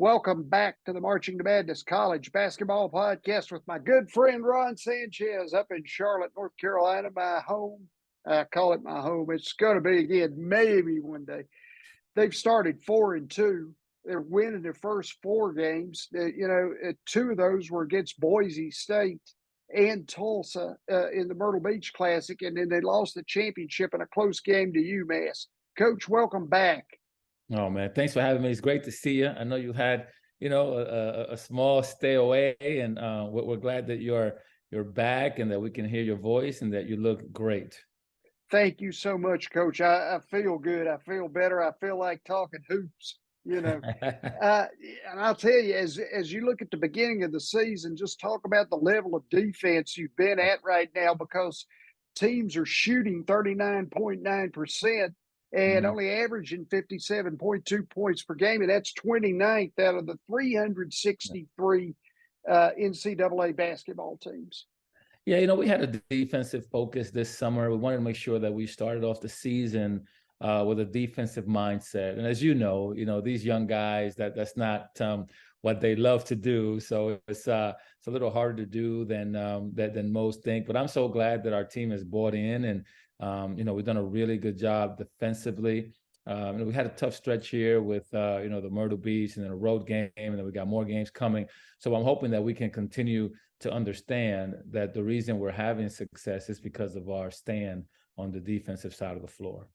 Welcome back to the Marching to Madness College Basketball Podcast with my good friend Ron Sanchez up in Charlotte, North Carolina, my home. I call it my home. It's going to be again, maybe one day. They've started 4-2. They're winning their first four games. Two of those were against Boise State and Tulsa in the Myrtle Beach Classic, and then they lost the championship in a close game to UMass. Coach, welcome back. Oh man, thanks for having me. It's great to see you. I know you had, a small stay away, and we're glad that you're back and that we can hear your voice and that you look great. Thank you so much, Coach. I feel good. I feel better. I feel like talking hoops. And I'll tell you, as you look at the beginning of the season, just talk about the level of defense you've been at right now, because teams are shooting 39.9%. And only averaging 57.2 points per game, and that's 29th out of the 363 NCAA basketball teams. Yeah, we had a defensive focus this summer. We wanted to make sure that we started off the season with a defensive mindset. And as you know, these young guys, that's not what they love to do. So it's a little harder to do than most think. But I'm so glad that our team has bought in, and we've done a really good job defensively. We had a tough stretch here with the Myrtle Beach and then a road game, and then we got more games coming. So I'm hoping that we can continue to understand that the reason we're having success is because of our stand on the defensive side of the floor.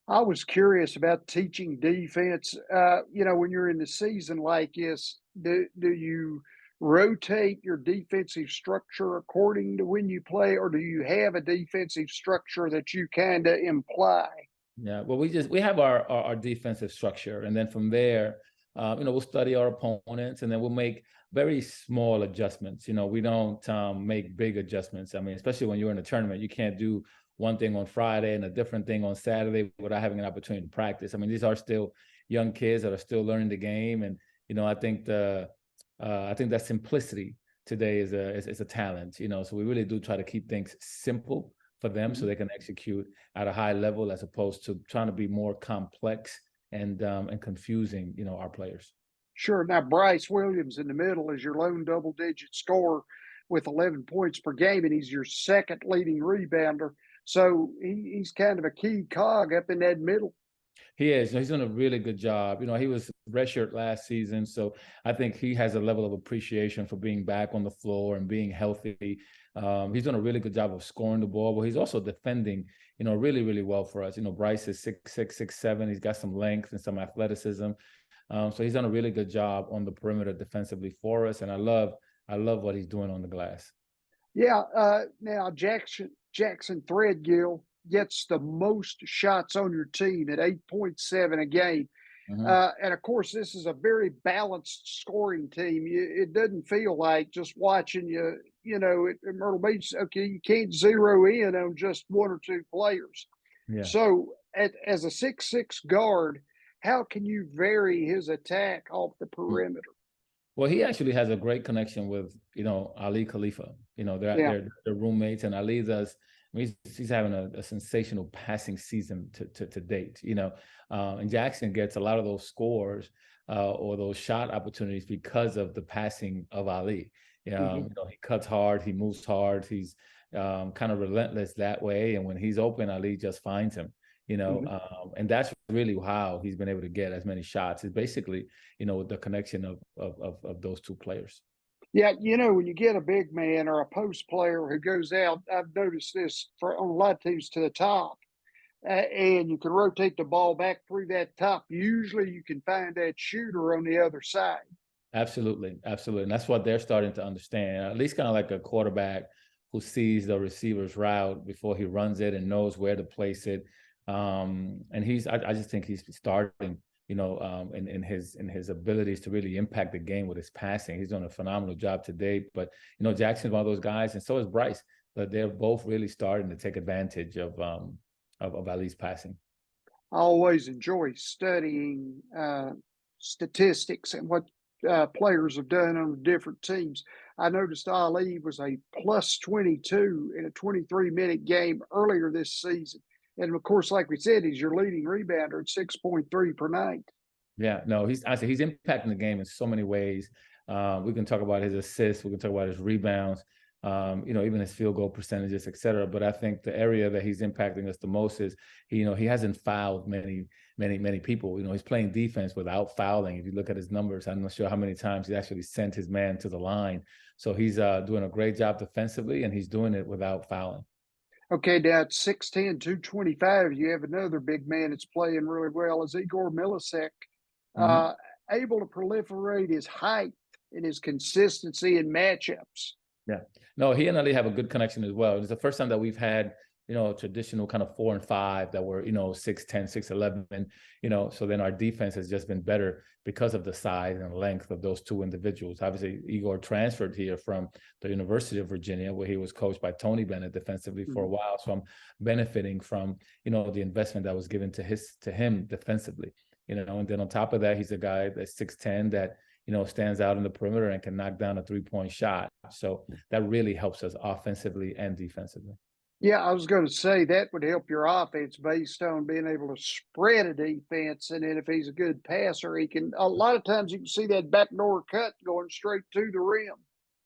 I was curious about teaching defense. When you're in the season like this, do you rotate your defensive structure according to when you play, or do you have a defensive structure that you kind of imply? Yeah, well, we have our defensive structure, and then from there, we'll study our opponents, and then we'll make very small adjustments. We don't make big adjustments. I mean, especially when you're in a tournament, you can't do one thing on Friday and a different thing on Saturday without having an opportunity to practice. I mean, these are still young kids that are still learning the game, and I think that simplicity today is a talent. So we really do try to keep things simple for them so they can execute at a high level, as opposed to trying to be more complex and confusing, our players. Sure. Now, Bryce Williams in the middle is your lone double-digit scorer with 11 points per game, and he's your second leading rebounder. So he's kind of a key cog up in that middle. He is. He's doing a really good job. He was redshirt last season, so I think he has a level of appreciation for being back on the floor and being healthy. He's doing a really good job of scoring the ball, but he's also defending, really, really well for us. Bryce is 6'6", 6'7". He's got some length and some athleticism. So he's done a really good job on the perimeter defensively for us, and I love what he's doing on the glass. Yeah. Now Jackson Threadgill gets the most shots on your team at 8.7 a game. And of course, this is a very balanced scoring team. It doesn't feel like just watching at Myrtle Beach. Okay, you can't zero in on just one or two players. Yeah. So as a 6'6" guard, how can you vary his attack off the perimeter? Well, he actually has a great connection with, Ali Khalifa. They're roommates, and Ali does. I mean, he's having a sensational passing season to date, and Jackson gets a lot of those scores or those shot opportunities because of the passing of Ali. He cuts hard, he moves hard, he's kind of relentless that way. And when he's open, Ali just finds him, and that's really how he's been able to get as many shots. Is basically, with the connection of those two players. Yeah, when you get a big man or a post player who goes out, I've noticed this on a lot of teams, to the top, and you can rotate the ball back through that top. Usually you can find that shooter on the other side. Absolutely. And that's what they're starting to understand, at least kind of like a quarterback who sees the receiver's route before he runs it and knows where to place it. And I just think he's starting, in his abilities to really impact the game with his passing. He's done a phenomenal job today. But Jackson's one of those guys, and so is Bryce. But they're both really starting to take advantage of Ali's passing. I always enjoy studying statistics and what players have done on different teams. I noticed Ali was a plus 22 in a 23-minute game earlier this season. And of course, like we said, he's your leading rebounder at 6.3 per night. Yeah, no, he's impacting the game in so many ways. We can talk about his assists, we can talk about his rebounds, even his field goal percentages, et cetera. But I think the area that he's impacting us the most is he hasn't fouled many people. He's playing defense without fouling. If you look at his numbers, I'm not sure how many times he actually sent his man to the line. So he's doing a great job defensively, and he's doing it without fouling. Okay, now at 6'10", 225, you have another big man that's playing really well, is Igor Milasek. Mm-hmm. Able to proliferate his height and his consistency in matchups. Yeah. No, he and Ali have a good connection as well. It's the first time that we've had, a traditional kind of 4 and 5 that were, 6'10", 6'11", so then our defense has just been better because of the size and length of those two individuals. Obviously, Igor transferred here from the University of Virginia, where he was coached by Tony Bennett defensively for a while. So I'm benefiting from, the investment that was given to him defensively, and then on top of that, he's a guy that's 6'10" that, stands out in the perimeter and can knock down a 3-point shot. So that really helps us offensively and defensively. Yeah, I was going to say that would help your offense based on being able to spread a defense. And then if he's a good passer, he can, a lot of times you can see that backdoor cut going straight to the rim.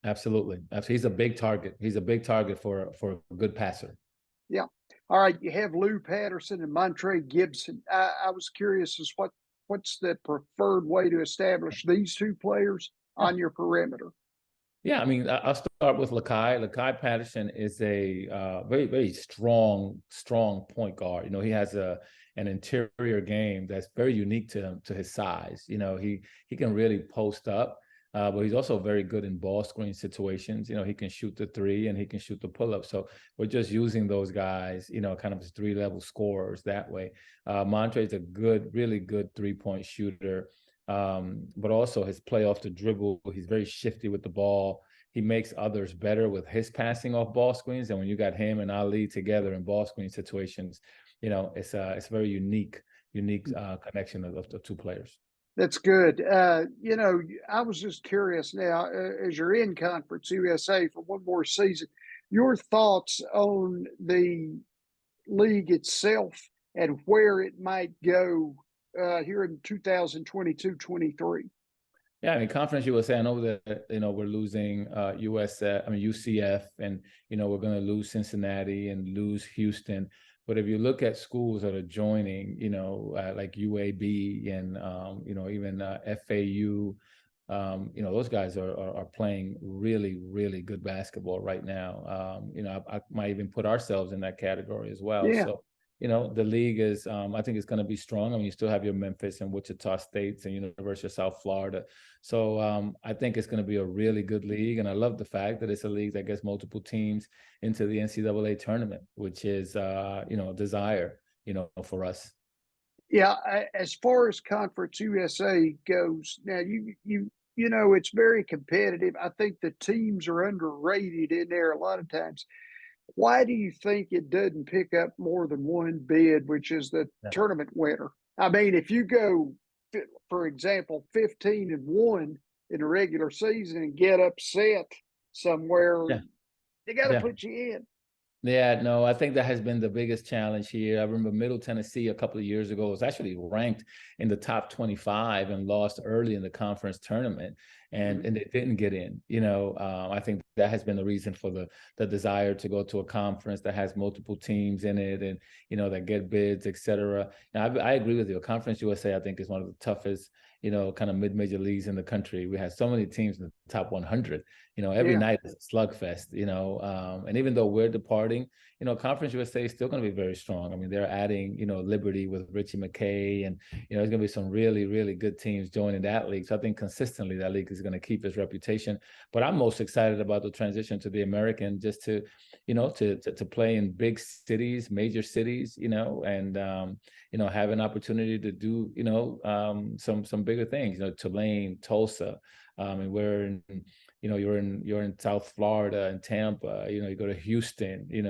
Absolutely. He's a big target. He's a big target for a good passer. Yeah. All right. You have Lou Patterson and Montre Gibson. I was curious as what's the preferred way to establish these two players on your perimeter? Yeah, I mean, I'll start with Lakai. Lakai Patterson is a very, very strong point guard. He has an interior game that's very unique to him, to his size. He can really post up, but he's also very good in ball screen situations. He can shoot the three and he can shoot the pull-up. So we're just using those guys, kind of as 3-level scorers that way. Montre is a really good 3-point shooter. But also his play off the dribble. He's very shifty with the ball. He makes others better with his passing off ball screens. And when you got him and Ali together in ball screen situations, it's a very unique connection of the two players. That's good. I was just curious now, as you're in Conference USA for one more season, your thoughts on the league itself and where it might go here in 2022-23. Yeah, I mean, Conference USA, I know that, we're losing UCF, and, we're going to lose Cincinnati and lose Houston. But if you look at schools that are joining, like UAB and, even FAU, those guys are playing really, really good basketball right now. I might even put ourselves in that category as well. Yeah. So, the league is, I think it's going to be strong. I mean, you still have your Memphis and Wichita States and University of South Florida. So I think it's going to be a really good league. And I love the fact that it's a league that gets multiple teams into the NCAA tournament, which is, a desire, for us. Yeah. As far as Conference USA goes, now it's very competitive. I think the teams are underrated in there a lot of times. Why do you think it doesn't pick up more than one bid, which is the tournament winner? I mean, if you go, for example, 15-1 in the regular season and get upset somewhere, they got to put you in. Yeah, no, I think that has been the biggest challenge here. I remember Middle Tennessee a couple of years ago was actually ranked in the top 25 and lost early in the conference tournament, and they didn't get in. I think that has been the reason for the desire to go to a conference that has multiple teams in it and, that get bids, et cetera. Now, I agree with you. Conference USA, I think, is one of the toughest, kind of mid-major leagues in the country. We have so many teams in the top 100. Every night is a slugfest, and even though we're departing, Conference USA is still going to be very strong. I mean, they're adding, Liberty with Richie McKay, and, there's going to be some really, really good teams joining that league. So I think consistently that league is going to keep its reputation. But I'm most excited about the transition to the American, just to play in big cities, major cities, and, have an opportunity to do, some bigger things, Tulane, Tulsa, and we're in, you're in South Florida and Tampa, you go to Houston, you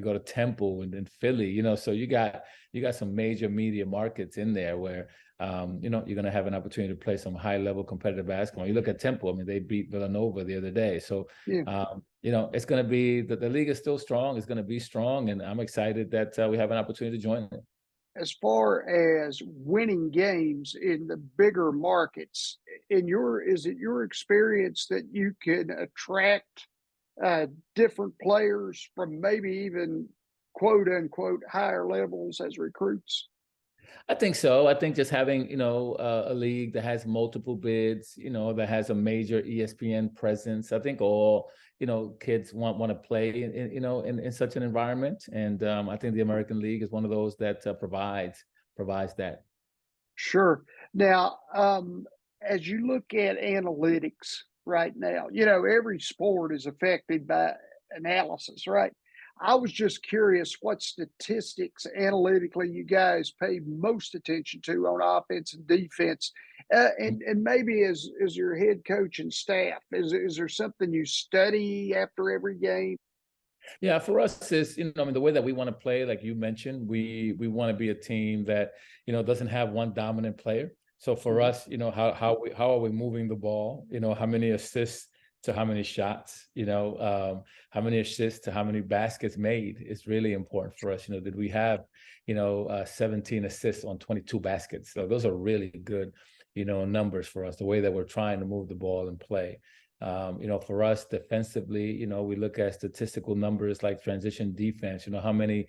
go to Temple and then Philly, so you got some major media markets in there where, you're going to have an opportunity to play some high level competitive basketball. You look at Temple, I mean, they beat Villanova the other day. So, it's going to be, the league is still strong. It's going to be strong. And I'm excited that we have an opportunity to join it. as far as winning games in the bigger markets, is it your experience that you can attract different players from maybe even quote unquote higher levels as recruits? I think so. I think just having, a league that has multiple bids, that has a major ESPN presence. I think all, kids want to play in such an environment. And I think the American League is one of those that provides that. Sure. Now, as you look at analytics right now, every sport is affected by analysis, right? I was just curious what statistics analytically you guys pay most attention to on offense and defense, and maybe as your head coach and staff, is there something you study after every game? Yeah, for us is, I mean, the way that we want to play, like you mentioned, we want to be a team that, doesn't have one dominant player. So for Mhm. us, how are we moving the ball? How many assists to how many shots? How many assists to how many baskets made is really important for us. Did we have, 17 assists on 22 baskets? So those are really good, numbers for us. The way that we're trying to move the ball and play. For us defensively, we look at statistical numbers like transition defense. How many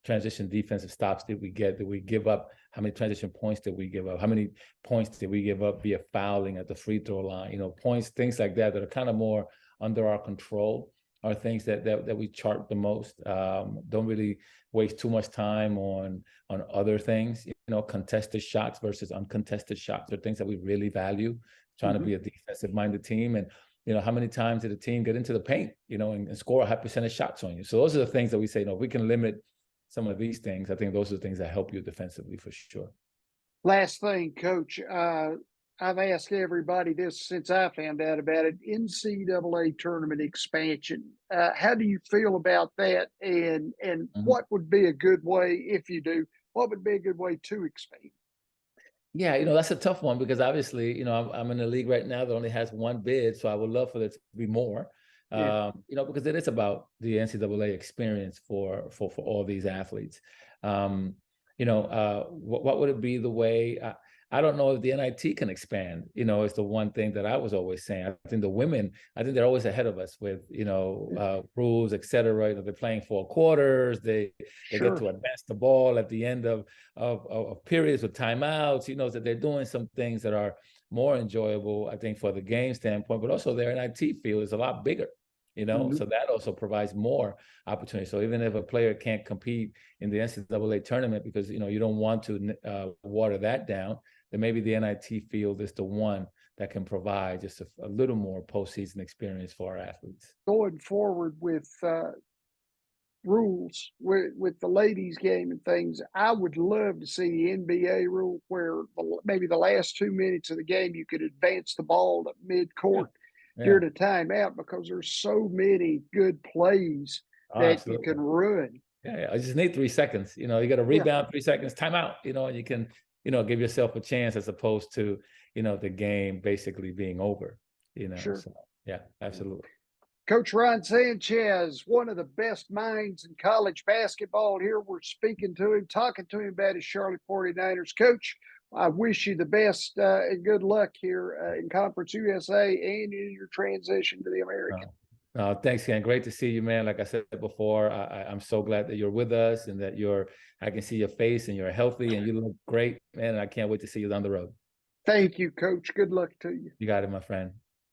transition defensive stops did we get? Did we give up? How many transition points did we give up? How many points did we give up via fouling at the free throw line? Points, things like that are kind of more under our control are things that we chart the most. Don't really waste too much time on other things. Contested shots versus uncontested shots are things that we really value. Trying to Mhm. be a defensive minded team, and how many times did a team get into the paint, and score a high percentage shots on you? So those are the things that we say, if we can limit some of these things, I think those are the things that help you defensively for sure. Last thing, Coach, I've asked everybody this since I found out about it. NCAA tournament expansion. How do you feel about that? And Mhm. what would be a good way, if you do, what would be a good way to expand? Yeah, that's a tough one because obviously, I'm in a league right now that only has one bid, so I would love for there to be more. Yeah, Because it is about the NCAA experience for all these athletes. What would it be the way? I don't know if the NIT can expand. Is the one thing that I was always saying. I think the women, I think they're always ahead of us with rules, et cetera. They're playing 4 quarters. They get sure. to advance the ball at the end of periods with timeouts. That they're doing some things that are more enjoyable, I think, for the game standpoint, but also their NIT field is a lot bigger. Mhm. So that also provides more opportunity. So even if a player can't compete in the NCAA tournament because you don't want to water that down, then maybe the NIT field is the one that can provide just a little more postseason experience for our athletes. Going forward with rules with the ladies' game and things, I would love to see the NBA rule where maybe the last 2 minutes of the game you could advance the ball to mid Yeah, court yeah, during a timeout because there's so many good plays oh, that you absolutely. can run. Yeah, yeah. I just need 3 seconds. You got to Yeah, rebound 3 seconds, timeout. And you can, give yourself a chance as opposed to, the game basically being over. sure. So yeah, absolutely. Coach Ron Sanchez, one of the best minds in college basketball. Here we're speaking to him, talking to him about his Charlotte 49ers. Coach, I wish you the best and good luck here in Conference USA and in your transition to the American. Thanks, Ken. Great to see you, man. Like I said before, I'm so glad that you're with us and that I can see your face and you're healthy and you look great, man. And I can't wait to see you down the road. Thank you, Coach. Good luck to you. You got it, my friend.